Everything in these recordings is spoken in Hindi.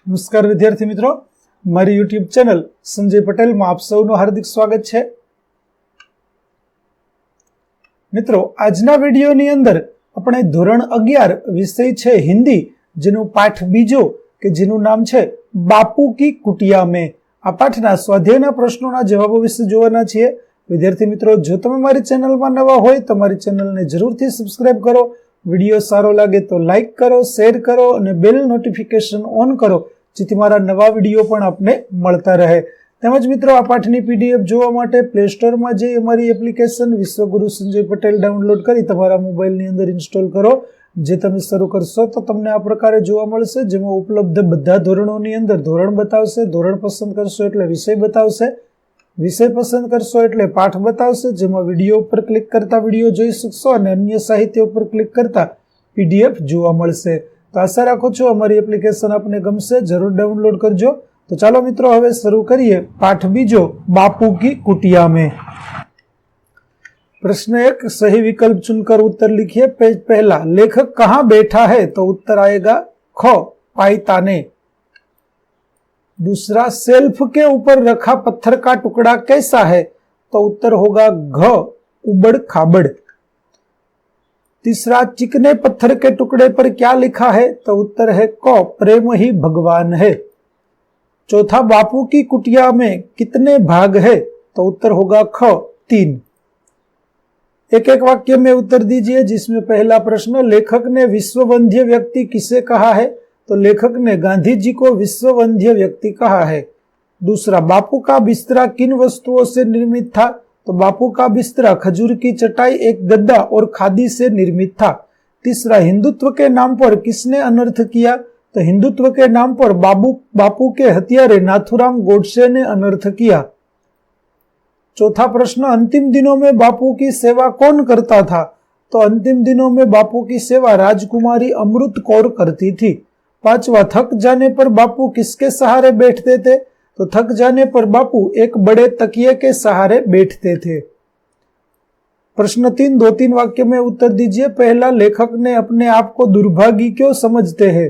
નમસ્કાર વિદ્યાર્થી મિત્રો, મારી યુટ્યુબ ચેનલ સંજય પટેલમાં આપ સૌનું હાર્દિક સ્વાગત છે। મિત્રો, આજના વિડીયોની અંદર આપણે ધોરણ 11 વિષય છે હિન્દી, જેનું પાઠ બીજો કે જેનું નામ છે બાપુ કી કુટિયા મેં, આ પાઠના સ્વાધ્યાયના પ્રશ્નોના જવાબો વિશે જોવાના છીએ। વિદ્યાર્થી મિત્રો, જો તમે મારી ચેનલમાં નવા હોય તો મારી ચેનલને જરૂરથી સબસ્ક્રાઇબ કરો, વિડીયો સારો લાગે તો લાઇક કરો, શેર કરો અને બેલ નોટિફિકેશન ઓન કરો, જેથી મારા નવા વિડીયો પણ આપને મળતા રહે। તેમજ મિત્રો, આ પાઠની પીડીએફ જોવા માટે પ્લે સ્ટોરમાં જઈ અમારી એપ્લિકેશન વિશ્વગુરુ સંજય પટેલ ડાઉનલોડ કરી તમારા મોબાઈલની અંદર ઇન્સ્ટોલ કરો। જે તમે શરૂ કરશો તો તમને આ પ્રકારે જોવા મળશે, જેમાં ઉપલબ્ધ બધા ધોરણોની અંદર ધોરણ બતાવશે, ધોરણ પસંદ કરશો એટલે વિષય બતાવશે, વિષય પસંદ કરશો એટલે પાઠ બતાવશે, જેમાં વિડીયો ઉપર ક્લિક કરતા વિડીયો જોઈ શકશો અને અન્ય સાહિત્ય ઉપર ક્લિક કરતા પીડીએફ જોવા મળશે। તો આશા રાખું છું અમારી એપ્લિકેશન આપને ગમશે, જરૂર ડાઉનલોડ કરજો। તો ચાલો મિત્રો, હવે શરૂ કરીએ પાઠ બીજો, બાપू की कुटिया में। प्रश्न 1, सही विकल्प चुनकर उत्तर लिखिए। पेज पहला, लेखक कहाँ बैठा है? तो उत्तर आएगा ख, पायताने। दूसरा, सेल्फ के ऊपर रखा पत्थर का टुकड़ा कैसा है? तो उत्तर होगा घ, उबड़ खाबड़। तीसरा, चिकने पत्थर के टुकड़े पर क्या लिखा है? तो उत्तर है क, प्रेम ही भगवान है। चौथा, बापू की कुटिया में कितने भाग है? तो उत्तर होगा ख, 3। एक एक वाक्य में उत्तर दीजिए, जिसमें पहला प्रश्न, लेखक ने विश्ववंध्य व्यक्ति किसे कहा है? तो लेखक ने गांधी जी को विश्ववंध्य व्यक्ति कहा है। दूसरा, बापू का बिस्तरा किन वस्तुओं से निर्मित था? तो बापू का बिस्तरा खजूर की चटाई, एक गद्दा और खादी से निर्मित था। तीसरा, हिंदुत्व के नाम पर किसने अनर्थ किया? तो हिंदुत्व के नाम पर बापू के हत्यारे नाथूराम गोडसे ने अनर्थ किया। चौथा प्रश्न, अंतिम दिनों में बापू की सेवा कौन करता था? तो अंतिम दिनों में बापू की सेवा राजकुमारी अमृत कौर करती थी। पांचवा, थक जाने पर बापू किसके सहारे बैठते थे? तो थक जाने पर बापू एक बड़े तकिए के सहारे बैठते थे। प्रश्न 3, 2-3 वाक्य में उत्तर दीजिए। पहला, लेखक ने अपने आप को दुर्भागी क्यों समझते हैं?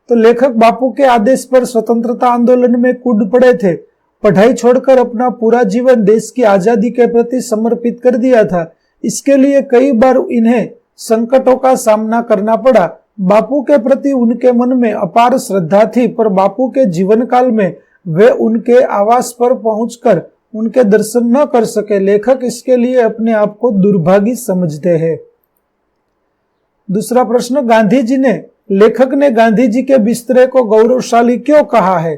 तो लेखक बापू के आदेश पर स्वतंत्रता आंदोलन में कूद पड़े थे। पढ़ाई छोड़कर अपना पूरा जीवन देश की आजादी के प्रति समर्पित कर दिया था। इसके लिए कई बार इन्हें संकटों का सामना करना पड़ा। बापू के प्रति उनके मन में अपार श्रद्धा थी, पर बापू के जीवन काल में वे उनके आवास पर पहुंचकर उनके दर्शन न कर सके। लेखक इसके लिए अपने आप को दुर्भागी समझते हैं। दूसरा प्रश्न, लेखक ने गांधी जी के बिस्तरे को गौरवशाली क्यों कहा है?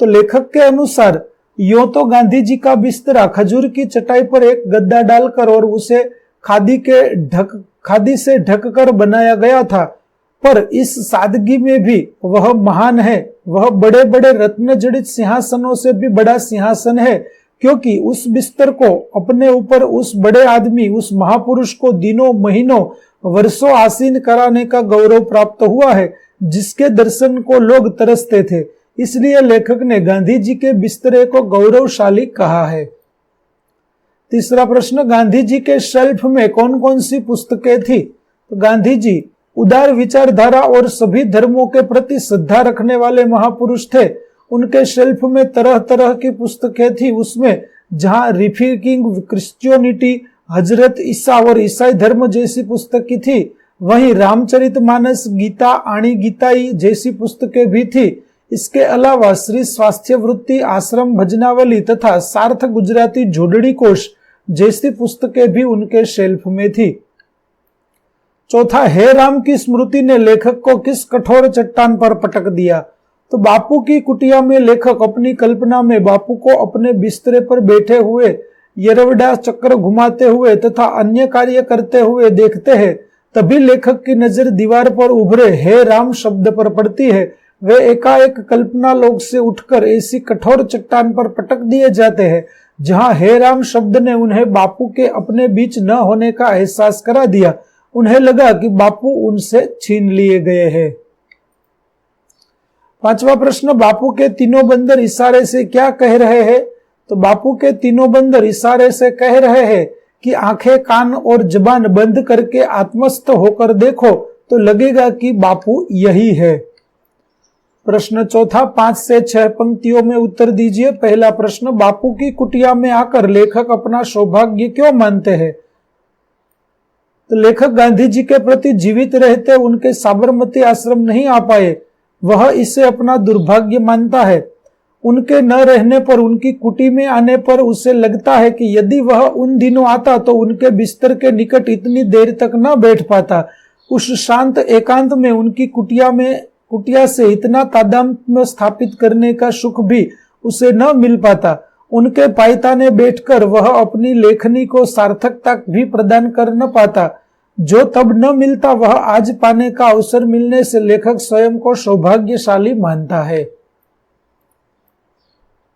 तो लेखक के अनुसार यूं तो गांधी जी का बिस्तरा खजूर की चटाई पर एक गद्दा डालकर और उसे खादी से ढककर बनाया गया था, पर इस सादगी में भी वह महान है। वह बड़े बड़े रत्न जड़ित सिंहासनों से भी बड़ा सिंहासन है, क्योंकि उस बिस्तर को अपने ऊपर उस बड़े आदमी, उस महापुरुष को दिनों, महीनों, वर्षों आसीन कराने का गौरव प्राप्त हुआ है, जिसके दर्शन को लोग तरसते थे। इसलिए लेखक ने गांधी जी के बिस्तरे को गौरवशाली कहा है। तीसरा प्रश्न, गांधी जी के शेल्फ में कौन कौन सी पुस्तकें थी? तो गांधी जी उदार विचारधारा और सभी धर्मों के प्रति श्रद्धा रखने वाले महापुरुष थे। उनके शेल्फ में तरह तरह की पुस्तकें थी। उसमें जहां रिफिकिंग क्रिश्चियनिटी, हजरत ईसा और ईसाई धर्म जैसी पुस्तकें थी, वहीं रामचरितमानस, गीता, आणी गीताई जैसी पुस्तकें भी थी। इसके अलावा श्री स्वास्थ्य वृत्ति, आश्रम भजनावली तथा सार्थ गुजराती जोड़ड़ी कोश जैसी पुस्तकें भी उनके शेल्फ में थी। चौथा, हे राम की स्मृति ने लेखक को किस कठोर चट्टान पर पटक दिया? तो बापू की कुटिया में लेखक अपनी कल्पना में बापू को अपने बिस्तरे पर बैठे हुए, यरवड़ा चक्र घुमाते हुए तथा अन्य कार्य करते हुए देखते हैं। तभी लेखक की नजर दीवार पर उभरे हे राम शब्द पर पड़ती है। वे एकाएक कल्पना लोक से उठकर ऐसी कठोर चट्टान पर पटक दिए जाते हैं, जहां हे राम शब्द ने उन्हें बापू के अपने बीच न होने का एहसास करा दिया। उन्हें लगा कि बापू उनसे छीन लिए गए हैं। पांचवा प्रश्न, बापू के तीनों बंदर इशारे से क्या कह रहे हैं? तो बापू के तीनों बंदर इशारे से कह रहे हैं कि आंखें, कान और जबान बंद करके आत्मस्थ होकर देखो तो लगेगा कि बापू यही है। प्रश्न चौथा, 5 से 6 पंक्तियों में उत्तर दीजिए। पहला प्रश्न, बापू की कुटिया में आकर लेखक अपना सौभाग्य क्यों मानते हैं? तो लेखक गांधी जी के प्रति जीवित रहते उनके साबरमती आश्रम नहीं आ पाए, वह इसे अपना दुर्भाग्य मानता है। उनके न रहने पर, उनकी कुटी में आने पर उसे लगता है कि यदि वह उन दिनों आता तो उनके बिस्तर के निकट इतनी देर तक न बैठ पाता। उस शांत एकांत में उनकी कुटिया से इतना तादात्म्य स्थापित करने का सुख भी उसे न मिल पाता। उनके पायताने बैठकर वह अपनी लेखनी को सार्थकता भी प्रदान कर न पाता। जो तब न मिलता वह आज पाने का अवसर मिलने से लेखक स्वयं को सौभाग्यशाली मानता है।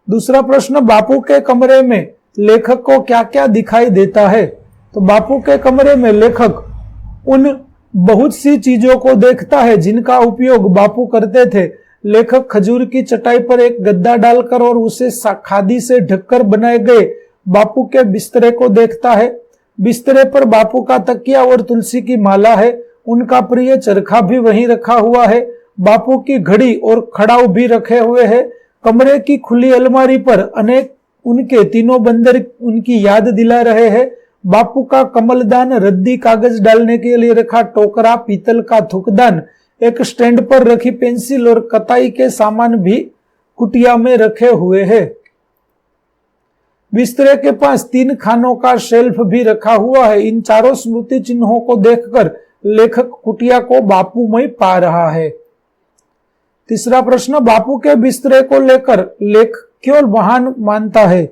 दूसरा प्रश्न, बापू के कमरे में लेखक को क्या क्या दिखाई देता है? तो बापू के कमरे में लेखक उन बहुत सी चीजों को देखता है जिनका उपयोग बापू करते थे। लेखक खजूर की चटाई पर एक गद्दा डालकर और उसे खादी से ढककर बनाए गए बापू के बिस्तरे को देखता है। बिस्तरे पर बापू का तकिया और तुलसी की माला है। उनका प्रिय चरखा भी वहीं रखा हुआ है। बापू की घड़ी और खड़ाऊ भी रखे हुए हैं। कमरे की खुली अलमारी पर अनेक उनके तीनों बंदर उनकी याद दिला रहे हैं। बापू का कमलदान, रद्दी कागज डालने के लिए रखा टोकरा, पीतल का थुकदान, एक स्टैंड पर रखी पेंसिल और कताई के सामान भी कुटिया में रखे हुए हैं। बिस्तरे के पास 3 खानों का शेल्फ भी रखा हुआ है। इन चारों स्मृति चिन्हों को देखकर लेखक कुटिया को बापूमय पा रहा है। तीसरा प्रश्न, बापू के बिस्तरे को लेकर लेखक क्यों महान मानता है?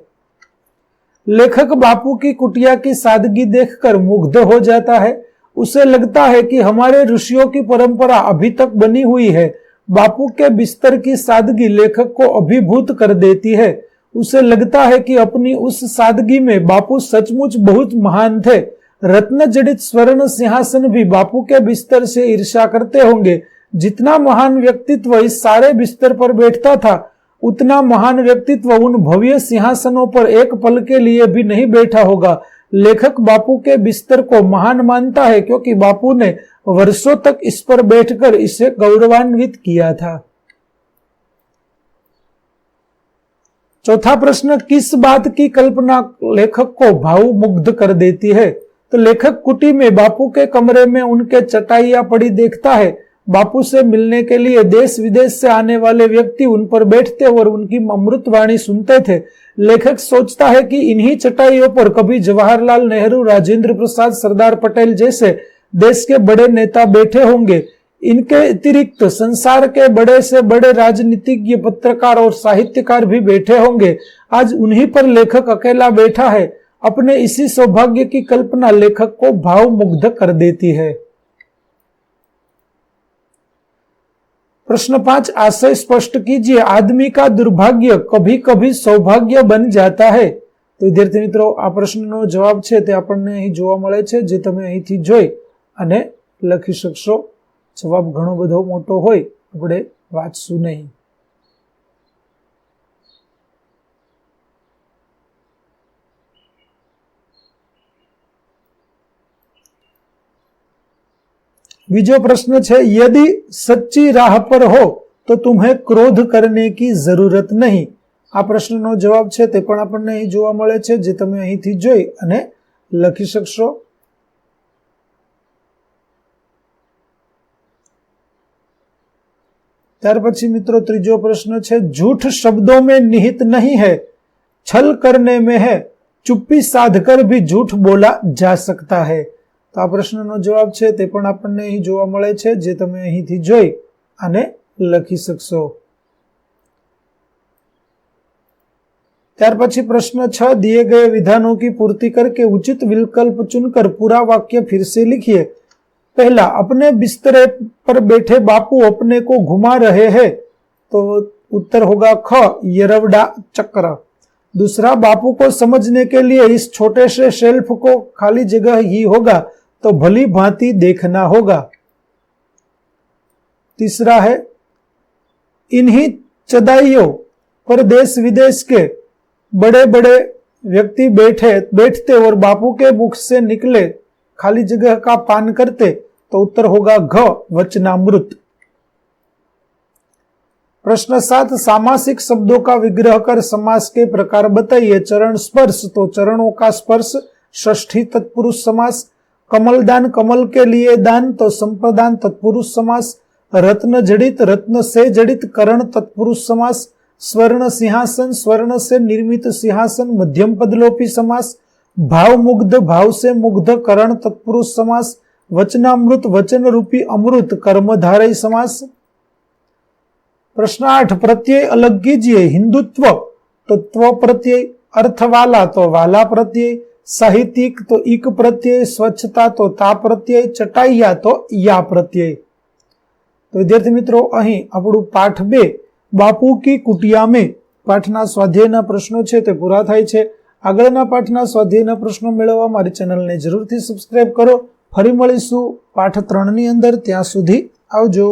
लेखक बापू की कुटिया की सादगी देखकर मुग्ध हो जाता है। उसे लगता है कि हमारे ऋषियों की परंपरा अभी तक बनी हुई है। बापू के बिस्तर की सादगी लेखक को अभिभूत कर देती है। उसे लगता है कि अपनी उस सादगी में बापू सचमुच बहुत महान थे। रत्न जड़ित स्वर्ण सिंहासन भी बापू के बिस्तर से ईर्ष्या करते होंगे। जितना महान व्यक्तित्व इस सारे बिस्तर पर बैठता था, उतना महान व्यक्तित्व उन भव्य सिंहासनों पर एक पल के लिए भी नहीं बैठा होगा। लेखक बापू के बिस्तर को महान मानता है क्योंकि बापू ने वर्षों तक इस पर बैठकर इसे गौरवान्वित किया था। चौथा प्रश्न, किस बात की कल्पना लेखक को भावमुग्ध कर देती है? तो लेखक कुटी में बापू के कमरे में उनके चटाइयां पड़ी देखता है। बापू से मिलने के लिए देश विदेश से आने वाले व्यक्ति उन पर बैठते और उनकी अमृत वाणी सुनते थे। लेखक सोचता है कि इन्हीं चटाइयों पर कभी जवाहरलाल नेहरू, राजेंद्र प्रसाद, सरदार पटेल जैसे देश के बड़े नेता बैठे होंगे। इनके अतिरिक्त संसार के बड़े से बड़े राजनीतिज्ञ, पत्रकार और साहित्यकार भी बैठे होंगे। आज उन्हीं पर लेखक अकेला बैठा है। अपने इसी सौभाग्य की कल्पना लेखक को भावमुग्ध कर देती है। प्रश्न 5, आशय स्पष्ट कीजिए। आदमी का दुर्भाग्य कभी कभी सौभाग्य बन जाता है। तो विद्यार्थी મિત્રો, આ પ્રશ્નનો જવાબ છે તે આપણને અહીં જોવા મળે છે, જે તમે અહીંથી જોઈ અને લખી શકશો। જવાબ ઘણો બધો મોટો હોય, આપણે વાંચશું નહીં। बीजो प्रश्न है, यदि सच्ची राह पर हो तो तुम्हें क्रोध करने की जरूरत नहीं। आ प्रश्नનો જવાબ છે તે પણ આપણને અહીં જોવા મળે છે, જે તમે અહીંથી જોઈ અને લખી શકશો। ત્યાર પછી મિત્રો ત્રીજો પ્રશ્ન છે, झूठ शब्दों में निहित नहीं है, छल करने में है, चुप्पी साधकर भी झूठ बोला जा सकता है। तो आ प्रश्नનો જવાબ છે તે પણ આપણને અહીં જોવા મળે છે, જે તમે અહીંથી જોઈ અને લખી શકશો। ત્યાર પછી પ્રશ્ન 6, दिए गए विधानों की पूर्ति करके उचित विकल्प चुनकर पूरा वाक्य फिर से लिखिए। पहला, अपने बिस्तरे पर बैठे बापू अपने को घुमा रहे हैं, तो उत्तर होगा ख, यरवड़ा चक्र। दूसरा, बापू को समझने के लिए इस छोटे से शेल्फ को खाली जगह ही होगा, तो भली भांति देखना होगा। तीसरा है, इन्हीं चदाइयों पर देश विदेश के बड़े बड़े व्यक्ति बैठते और बापू के मुख से निकले खाली जगह का पान करते, तो उत्तर होगा घ, वचनामृत। प्रश्न 7, सामासिक शब्दों का विग्रह कर समास के प्रकार बताइए। चरण स्पर्श, तो चरणों का स्पर्श षष्ठी तत्पुरुष समास। कमलदान, कमल के लिए दान, तो संप्रदान तत्पुरुष समास। रत्न जड़ित, रत्न से जड़ित करण तत्पुरुष समास। स्वर्ण सिंहासन, स्वर्ण से निर्मित सिंहासन मध्यम पदलोपी समास। भाव मुग्ध, भाव से मुग्ध करण तत्पुरुष समास। वचनामृत, वचन रूपी अमृत कर्मधारय समास। प्रश्न 8, प्रत्यय अलग कीजिए। हिंदुत्व, तो त्व प्रत्यय। अर्थवाला, तो वाला प्रत्यय। साहित्यिक, तो इक प्रत्यय। स्वच्छता, तो ता प्रत्यय। चटाइया, तो या प्रत्यय। तो विद्यार्थी मित्रों, અહીં આપણું પાઠ 2 બાપુ કી કુટિયા में પાઠના સ્વાધ્યાયના પ્રશ્નો છે તે પૂરા થાય છે। આગળના પાઠના સ્વાધ્યાયના પ્રશ્નો મેળવવા મારી ચેનલને જરૂરથી સબસ્ક્રાઇબ કરો। ફરી મળીશું પાઠ 3 ની અંદર, ત્યાં સુધી આવજો।